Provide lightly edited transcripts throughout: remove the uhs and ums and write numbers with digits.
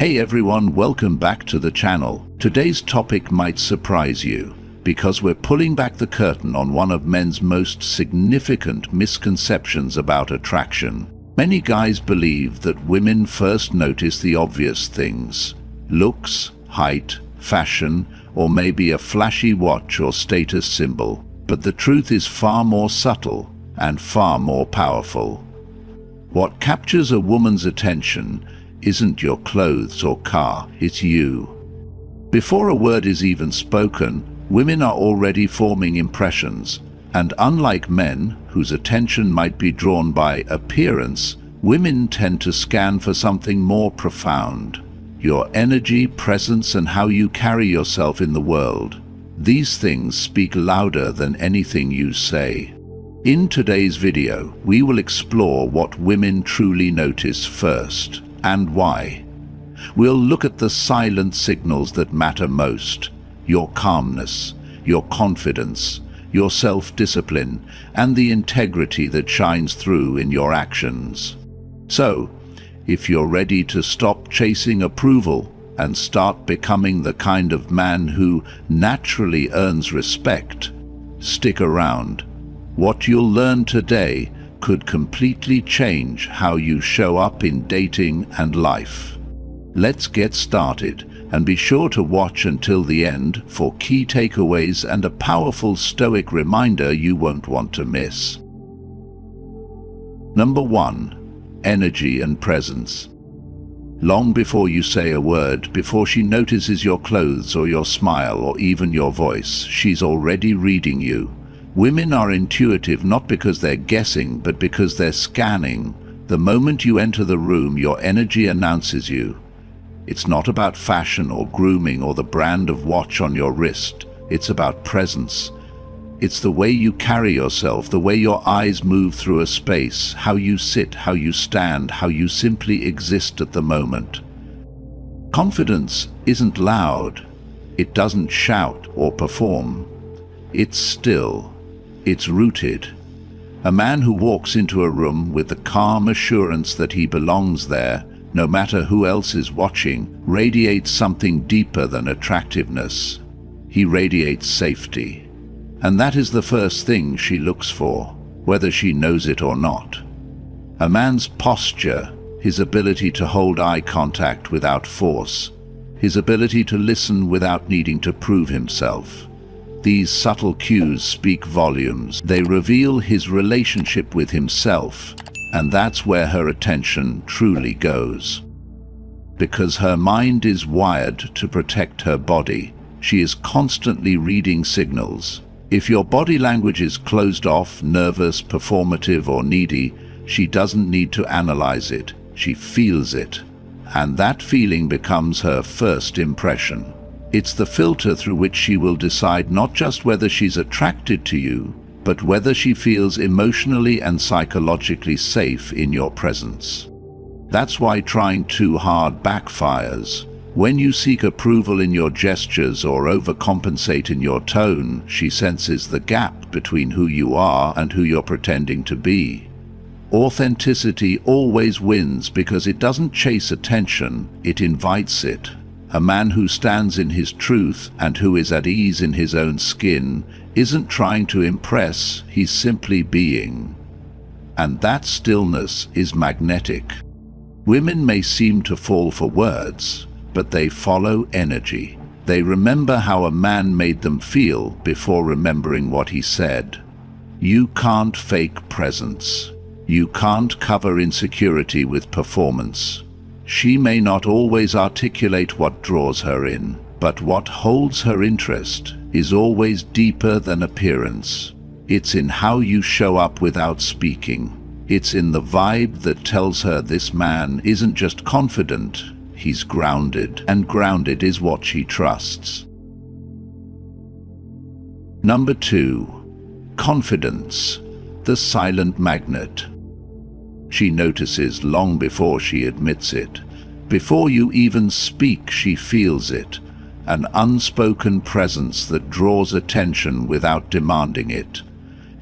Hey everyone, welcome back to the channel. Today's topic might surprise you, because we're pulling back the curtain on one of men's most significant misconceptions about attraction. Many guys believe that women first notice the obvious things: looks, height, fashion, or maybe a flashy watch or status symbol. But the truth is far more subtle and far more powerful. What captures a woman's attention isn't your clothes or car, it's you. Before a word is even spoken, women are already forming impressions, and unlike men, whose attention might be drawn by appearance, women tend to scan for something more profound: your energy, presence, and how you carry yourself in the world. These things speak louder than anything you say. In today's video, we will explore what women truly notice first, and why. We'll look at the silent signals that matter most: your calmness, your confidence, your self-discipline, and the integrity that shines through in your actions. So, if you're ready to stop chasing approval and start becoming the kind of man who naturally earns respect, stick around. What you'll learn today could completely change how you show up in dating and life. Let's get started, and be sure to watch until the end for key takeaways and a powerful Stoic reminder you won't want to miss. Number 1. Energy and presence. Long before you say a word, before she notices your clothes or your smile or even your voice, she's already reading you. Women are intuitive not because they're guessing, but because they're scanning. The moment you enter the room, your energy announces you. It's not about fashion or grooming or the brand of watch on your wrist. It's about presence. It's the way you carry yourself, the way your eyes move through a space, how you sit, how you stand, how you simply exist at the moment. Confidence isn't loud. It doesn't shout or perform. It's still. It's rooted. A man who walks into a room with the calm assurance that he belongs there, no matter who else is watching, radiates something deeper than attractiveness. He radiates safety. And that is the first thing she looks for, whether she knows it or not. A man's posture, his ability to hold eye contact without force, his ability to listen without needing to prove himself. These subtle cues speak volumes. They reveal his relationship with himself, and that's where her attention truly goes. Because her mind is wired to protect her body, she is constantly reading signals. If your body language is closed off, nervous, performative, or needy, she doesn't need to analyze it. She feels it. And that feeling becomes her first impression. It's the filter through which she will decide not just whether she's attracted to you, but whether she feels emotionally and psychologically safe in your presence. That's why trying too hard backfires. When you seek approval in your gestures or overcompensate in your tone, she senses the gap between who you are and who you're pretending to be. Authenticity always wins because it doesn't chase attention, it invites it. A man who stands in his truth and who is at ease in his own skin isn't trying to impress, he's simply being. And that stillness is magnetic. Women may seem to fall for words, but they follow energy. They remember how a man made them feel before remembering what he said. You can't fake presence. You can't cover insecurity with performance. She may not always articulate what draws her in, but what holds her interest is always deeper than appearance. It's in how you show up without speaking. It's in the vibe that tells her this man isn't just confident, he's grounded, and grounded is what she trusts. Number 2. Confidence, the silent magnet. She notices long before she admits it. Before you even speak, she feels it. An unspoken presence that draws attention without demanding it.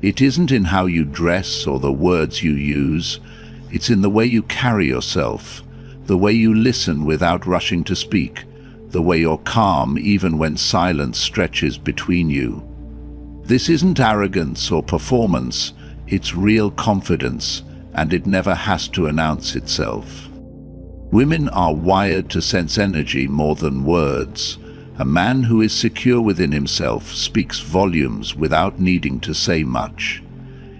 It isn't in how you dress or the words you use. It's in the way you carry yourself, the way you listen without rushing to speak, the way you're calm even when silence stretches between you. This isn't arrogance or performance, it's real confidence, and it never has to announce itself. Women are wired to sense energy more than words. A man who is secure within himself speaks volumes without needing to say much.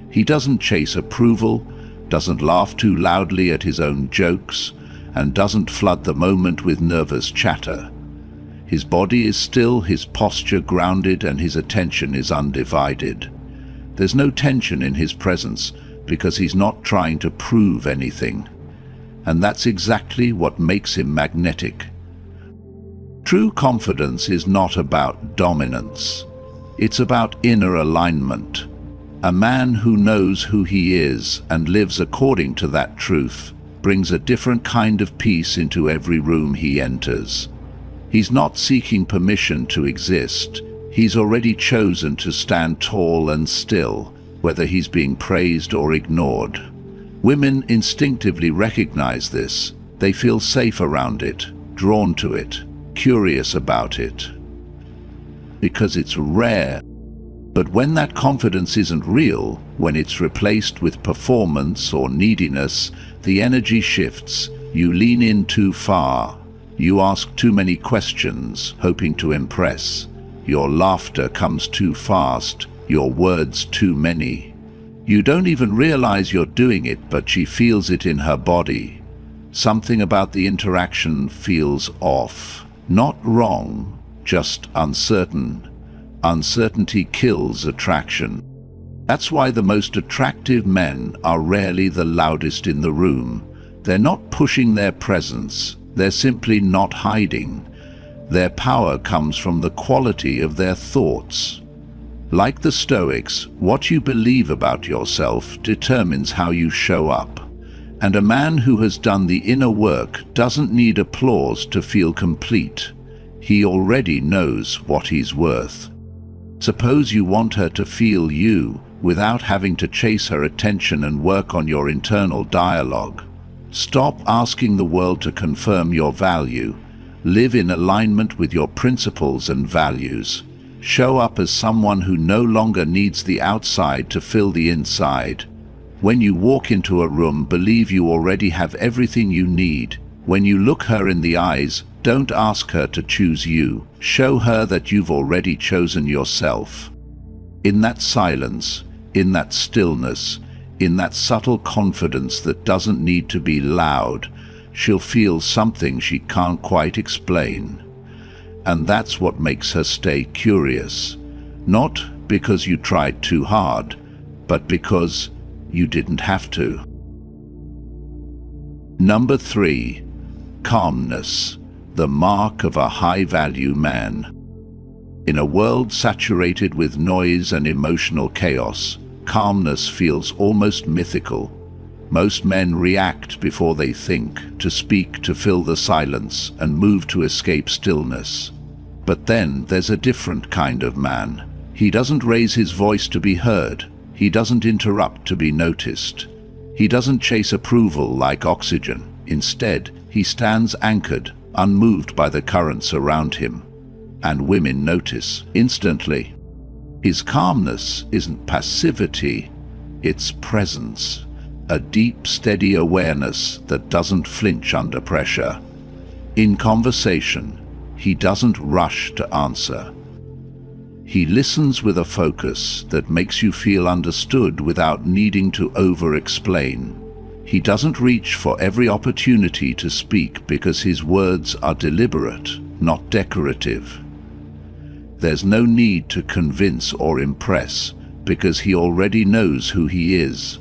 He doesn't chase approval, doesn't laugh too loudly at his own jokes, and doesn't flood the moment with nervous chatter. His body is still, his posture grounded, and his attention is undivided. There's no tension in his presence because he's not trying to prove anything. And that's exactly what makes him magnetic. True confidence is not about dominance. It's about inner alignment. A man who knows who he is and lives according to that truth brings a different kind of peace into every room he enters. He's not seeking permission to exist. He's already chosen to stand tall and still, whether he's being praised or ignored. Women instinctively recognize this. They feel safe around it, drawn to it, curious about it. Because it's rare. But when that confidence isn't real, when it's replaced with performance or neediness, the energy shifts. You lean in too far. You ask too many questions, hoping to impress. Your laughter comes too fast, your words too many. You don't even realize you're doing it, but she feels it in her body. Something about the interaction feels off. Not wrong, just uncertain. Uncertainty kills attraction. That's why the most attractive men are rarely the loudest in the room. They're not pushing their presence. They're simply not hiding. Their power comes from the quality of their thoughts. Like the Stoics, what you believe about yourself determines how you show up. And a man who has done the inner work doesn't need applause to feel complete. He already knows what he's worth. Suppose you want her to feel you without having to chase her attention and work on your internal dialogue. Stop asking the world to confirm your value. Live in alignment with your principles and values. Show up as someone who no longer needs the outside to fill the inside. When you walk into a room, believe you already have everything you need. When you look her in the eyes, don't ask her to choose you. Show her that you've already chosen yourself. In that silence, in that stillness, in that subtle confidence that doesn't need to be loud, she'll feel something she can't quite explain. And that's what makes her stay curious. Not because you tried too hard, but because you didn't have to. Number 3. Calmness, the mark of a high-value man. In a world saturated with noise and emotional chaos, calmness feels almost mythical. Most men react before they think, to speak to fill the silence, and move to escape stillness. But then there's a different kind of man. He doesn't raise his voice to be heard. He doesn't interrupt to be noticed. He doesn't chase approval like oxygen. Instead, he stands anchored, unmoved by the currents around him. And women notice instantly. His calmness isn't passivity, it's presence. A deep, steady awareness that doesn't flinch under pressure. In conversation, he doesn't rush to answer. He listens with a focus that makes you feel understood without needing to over-explain. He doesn't reach for every opportunity to speak because his words are deliberate, not decorative. There's no need to convince or impress because he already knows who he is.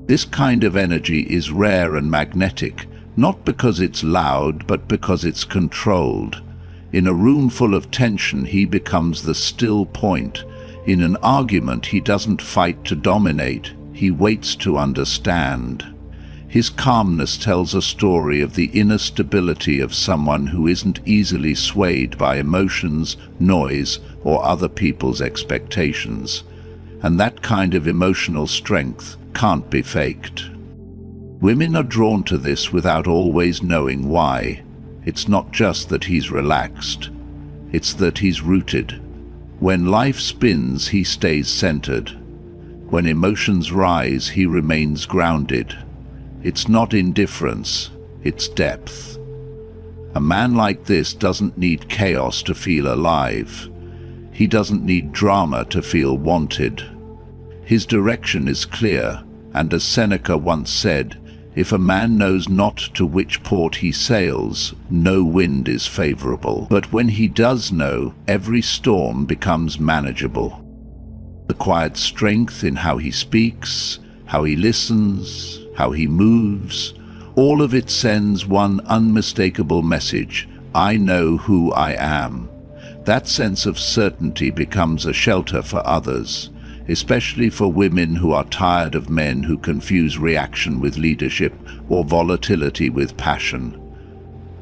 This kind of energy is rare and magnetic, not because it's loud, but because it's controlled. In a room full of tension, he becomes the still point. In an argument, he doesn't fight to dominate, he waits to understand. His calmness tells a story of the inner stability of someone who isn't easily swayed by emotions, noise, or other people's expectations. And that kind of emotional strength can't be faked. Women are drawn to this without always knowing why. It's not just that he's relaxed, it's that he's rooted. When life spins, he stays centered. When emotions rise, he remains grounded. It's not indifference, it's depth. A man like this doesn't need chaos to feel alive. He doesn't need drama to feel wanted. His direction is clear, and as Seneca once said, if a man knows not to which port he sails, no wind is favorable. But when he does know, every storm becomes manageable. The quiet strength in how he speaks, how he listens, how he moves, all of it sends one unmistakable message: I know who I am. That sense of certainty becomes a shelter for others, especially for women who are tired of men who confuse reaction with leadership or volatility with passion.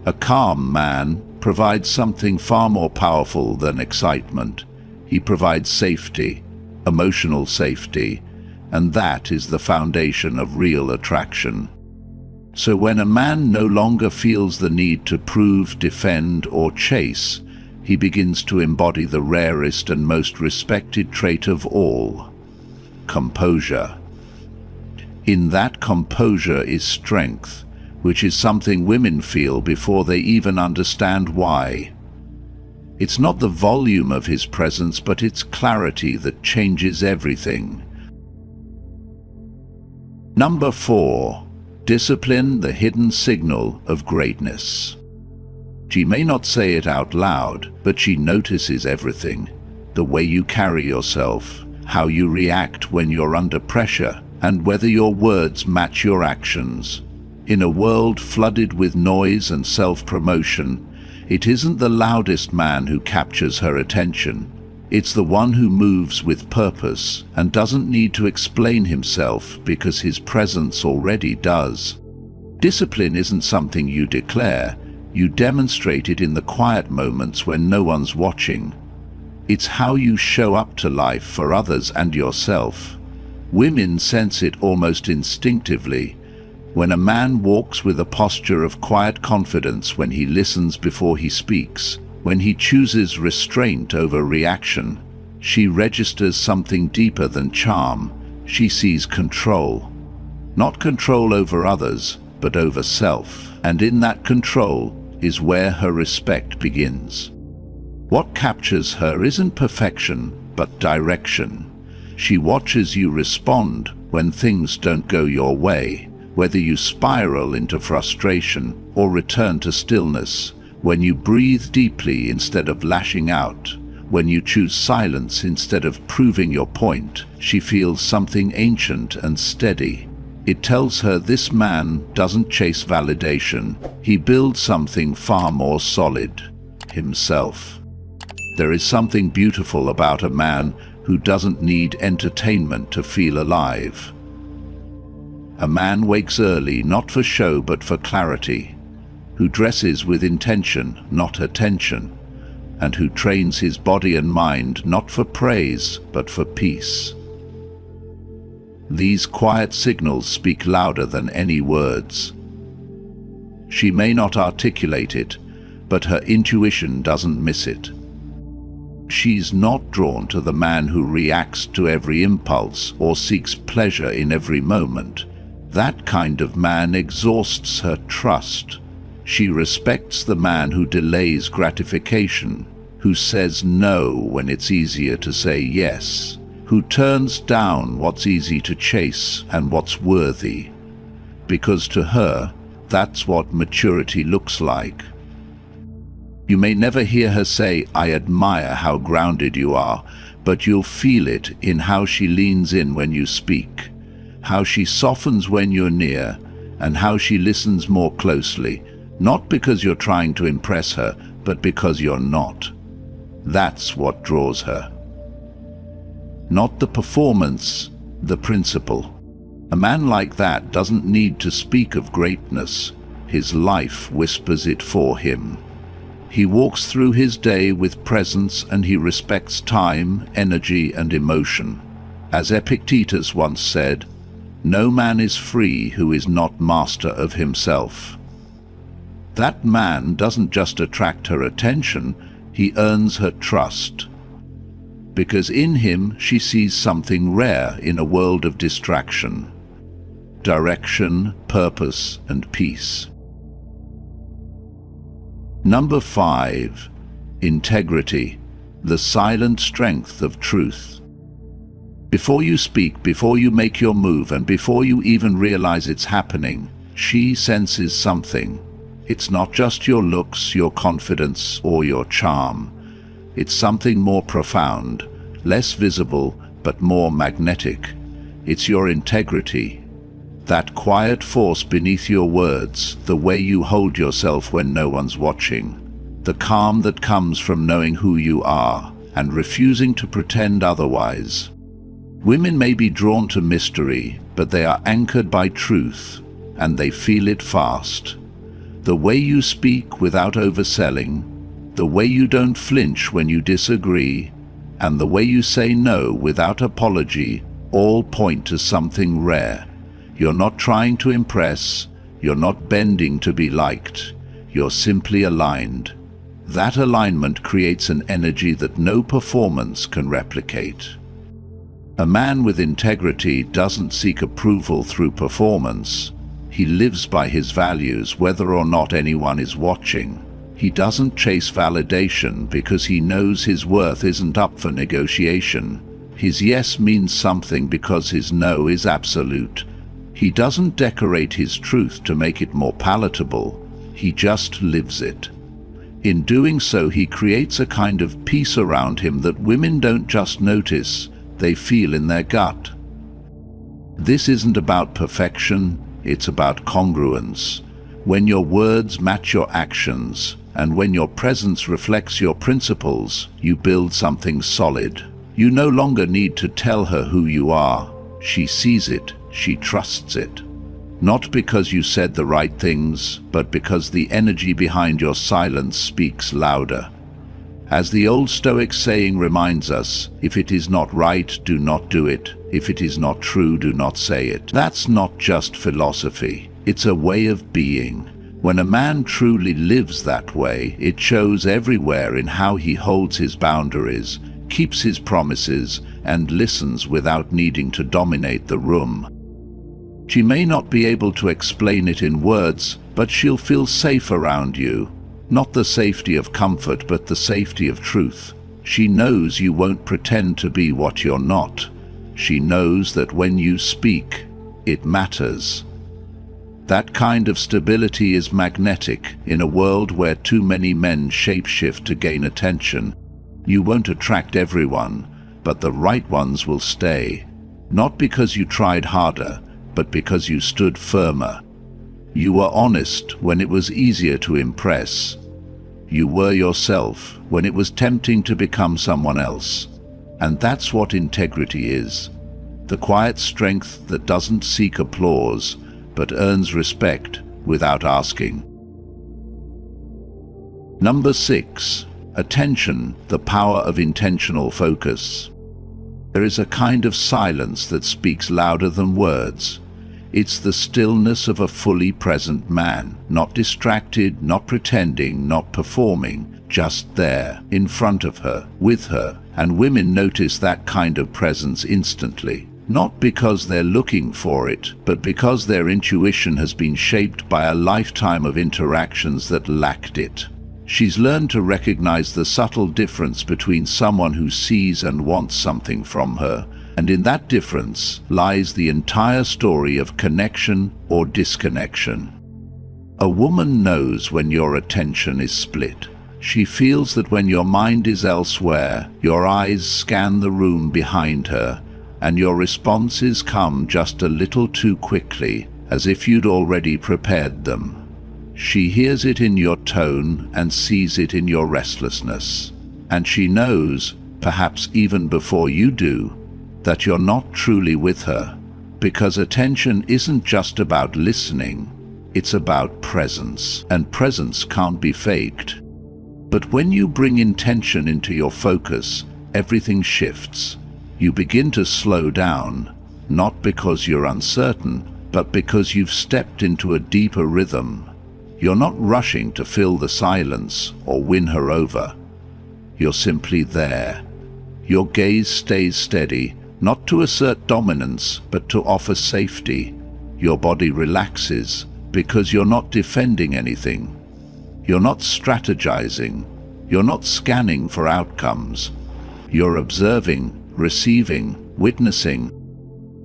A calm man provides something far more powerful than excitement. He provides safety, emotional safety, and that is the foundation of real attraction. So when a man no longer feels the need to prove, defend, or chase, he begins to embody the rarest and most respected trait of all: composure. In that composure is strength, which is something women feel before they even understand why. It's not the volume of his presence, but its clarity that changes everything. Number 4. Discipline, the hidden signal of greatness. She may not say it out loud, but she notices everything. The way you carry yourself, how you react when you're under pressure, and whether your words match your actions. In a world flooded with noise and self-promotion, it isn't the loudest man who captures her attention. It's the one who moves with purpose and doesn't need to explain himself because his presence already does. Discipline isn't something you declare. You demonstrate it in the quiet moments when no one's watching. It's how you show up to life for others and yourself. Women sense it almost instinctively. When a man walks with a posture of quiet confidence, when he listens before he speaks, when he chooses restraint over reaction, she registers something deeper than charm. She sees control. Not control over others, but over self. And in that control is where her respect begins. What captures her isn't perfection, but direction. She watches you respond when things don't go your way, whether you spiral into frustration or return to stillness, when you breathe deeply instead of lashing out, when you choose silence instead of proving your point. She feels something ancient and steady. It tells her this man doesn't chase validation. He builds something far more solid: himself. There is something beautiful about a man who doesn't need entertainment to feel alive. A man wakes early not for show but for clarity, who dresses with intention, not attention, and who trains his body and mind not for praise but for peace. These quiet signals speak louder than any words. She may not articulate it, but her intuition doesn't miss it. She's not drawn to the man who reacts to every impulse or seeks pleasure in every moment. That kind of man exhausts her trust. She respects the man who delays gratification, who says no when it's easier to say yes, who turns down what's easy to chase and what's worthy. Because to her, that's what maturity looks like. You may never hear her say, "I admire how grounded you are," but you'll feel it in how she leans in when you speak, how she softens when you're near, and how she listens more closely, not because you're trying to impress her, but because you're not. That's what draws her. Not the performance, the principle. A man like that doesn't need to speak of greatness. His life whispers it for him. He walks through his day with presence, and he respects time, energy, and emotion. As Epictetus once said, No man is free who is not master of himself. That man doesn't just attract her attention, he earns her trust. Because in him she sees something rare in a world of distraction: direction, purpose, and peace. Number 5. Integrity, the silent strength of truth. Before you speak, before you make your move, and before you even realize it's happening, she senses something. It's not just your looks, your confidence, or your charm. It's something more profound, less visible, but more magnetic. It's your integrity. That quiet force beneath your words, the way you hold yourself when no one's watching. The calm that comes from knowing who you are and refusing to pretend otherwise. Women may be drawn to mystery, but they are anchored by truth, and they feel it fast. The way you speak without overselling, the way you don't flinch when you disagree, and the way you say no without apology, all point to something rare. You're not trying to impress, you're not bending to be liked, you're simply aligned. That alignment creates an energy that no performance can replicate. A man with integrity doesn't seek approval through performance. He lives by his values whether or not anyone is watching. He doesn't chase validation because he knows his worth isn't up for negotiation. His yes means something because his no is absolute. He doesn't decorate his truth to make it more palatable. He just lives it. In doing so, he creates a kind of peace around him that women don't just notice, they feel in their gut. This isn't about perfection, it's about congruence. When your words match your actions, and when your presence reflects your principles, you build something solid. You no longer need to tell her who you are. She sees it, she trusts it. Not because you said the right things, but because the energy behind your silence speaks louder. As the old Stoic saying reminds us, if it is not right, do not do it. If it is not true, do not say it. That's not just philosophy. It's a way of being. When a man truly lives that way, it shows everywhere in how he holds his boundaries, keeps his promises, and listens without needing to dominate the room. She may not be able to explain it in words, but she'll feel safe around you. Not the safety of comfort, but the safety of truth. She knows you won't pretend to be what you're not. She knows that when you speak, it matters. That kind of stability is magnetic in a world where too many men shapeshift to gain attention. You won't attract everyone, but the right ones will stay. Not because you tried harder, but because you stood firmer. You were honest when it was easier to impress. You were yourself when it was tempting to become someone else. And that's what integrity is. The quiet strength that doesn't seek applause, but earns respect without asking. Number 6. Attention, the power of intentional focus. There is a kind of silence that speaks louder than words. It's the stillness of a fully present man, not distracted, not pretending, not performing, just there, in front of her, with her, and women notice that kind of presence instantly. Not because they're looking for it, but because their intuition has been shaped by a lifetime of interactions that lacked it. She's learned to recognize the subtle difference between someone who sees and wants something from her, and in that difference lies the entire story of connection or disconnection. A woman knows when your attention is split. She feels that when your mind is elsewhere, your eyes scan the room behind her, and your responses come just a little too quickly, as if you'd already prepared them. She hears it in your tone and sees it in your restlessness. And she knows, perhaps even before you do, that you're not truly with her, because attention isn't just about listening, it's about presence, and presence can't be faked. But when you bring intention into your focus, everything shifts. You begin to slow down. not because you're uncertain, but because you've stepped into a deeper rhythm. You're not rushing to fill the silence or win her over. You're simply there. Your gaze stays steady, not to assert dominance, but to offer safety. Your body relaxes because you're not defending anything. You're not strategizing. You're not scanning for outcomes. You're observing, receiving, witnessing.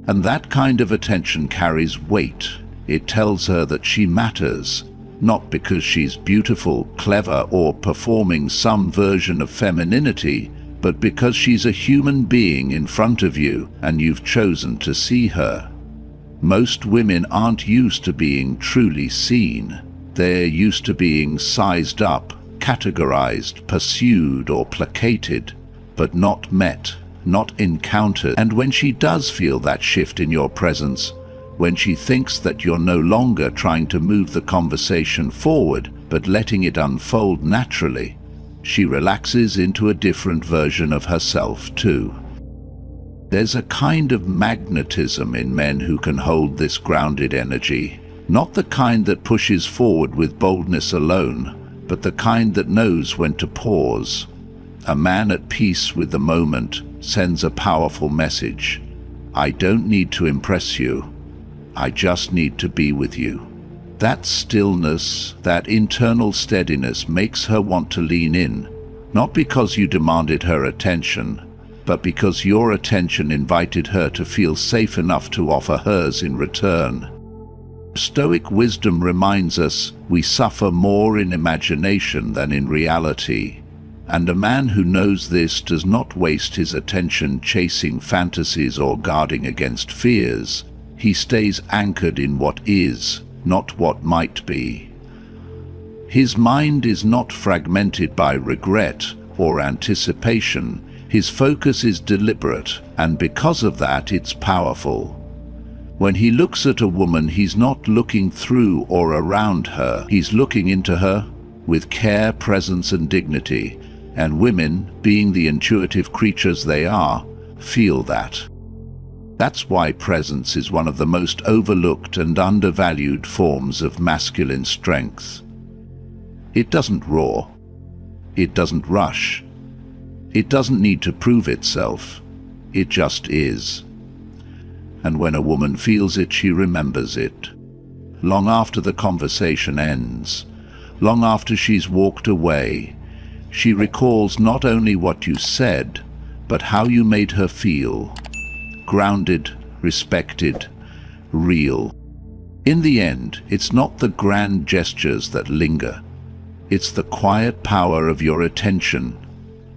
And that kind of attention carries weight. It tells her that she matters, not because she's beautiful, clever, or performing some version of femininity, but because she's a human being in front of you and you've chosen to see her. Most women aren't used to being truly seen. They're used to being sized up, categorized, pursued, or placated, but not met, not encountered. And when she does feel that shift in your presence, when she thinks that you're no longer trying to move the conversation forward, but letting it unfold naturally, she relaxes into a different version of herself too. There's a kind of magnetism in men who can hold this grounded energy, not the kind that pushes forward with boldness alone, but the kind that knows when to pause. A man at peace with the moment sends a powerful message. I don't need to impress you. I just need to be with you. That stillness, that internal steadiness makes her want to lean in, not because you demanded her attention, but because your attention invited her to feel safe enough to offer hers in return. Stoic wisdom reminds us we suffer more in imagination than in reality, and a man who knows this does not waste his attention chasing fantasies or guarding against fears. He stays anchored in what is, not what might be. His mind is not fragmented by regret or anticipation. His focus is deliberate, and because of that, it's powerful. When he looks at a woman, he's not looking through or around her. He's looking into her with care, presence, and dignity. And women, being the intuitive creatures they are, feel that. That's why presence is one of the most overlooked and undervalued forms of masculine strength. It doesn't roar. It doesn't rush. It doesn't need to prove itself. It just is. And when a woman feels it, she remembers it. Long after the conversation ends, long after she's walked away, she recalls not only what you said, but how you made her feel. Grounded, respected, real. In the end, it's not the grand gestures that linger. It's the quiet power of your attention.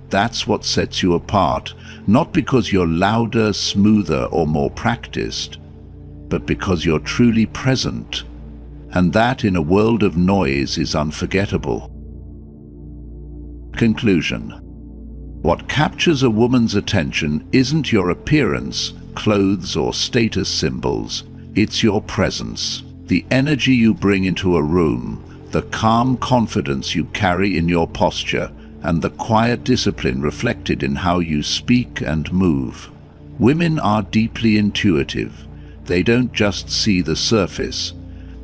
That's what sets you apart, not because you're louder, smoother, or more practiced, but because you're truly present. And that, in a world of noise, is unforgettable. Conclusion. What captures a woman's attention isn't your appearance, clothes, or status symbols. It's your presence, the energy you bring into a room, the calm confidence you carry in your posture, and the quiet discipline reflected in how you speak and move. Women are deeply intuitive. They don't just see the surface.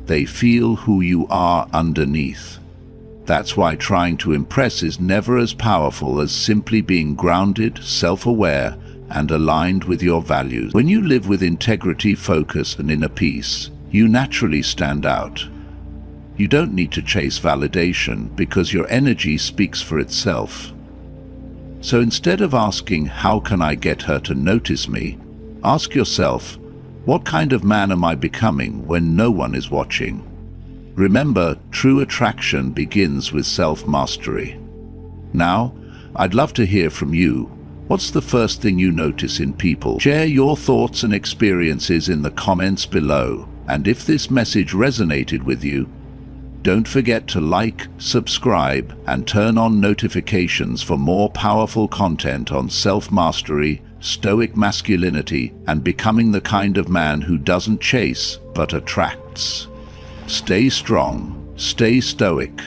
They feel who you are underneath. That's why trying to impress is never as powerful as simply being grounded, self-aware, and aligned with your values. When you live with integrity, focus, and inner peace, you naturally stand out. You don't need to chase validation because your energy speaks for itself. So instead of asking, how can I get her to notice me? Ask yourself, what kind of man am I becoming when no one is watching? Remember, true attraction begins with self-mastery. Now, I'd love to hear from you. What's the first thing you notice in people? Share your thoughts and experiences in the comments below. And if this message resonated with you, don't forget to like, subscribe, and turn on notifications for more powerful content on self-mastery, stoic masculinity, and becoming the kind of man who doesn't chase, but attracts. Stay strong, stay stoic,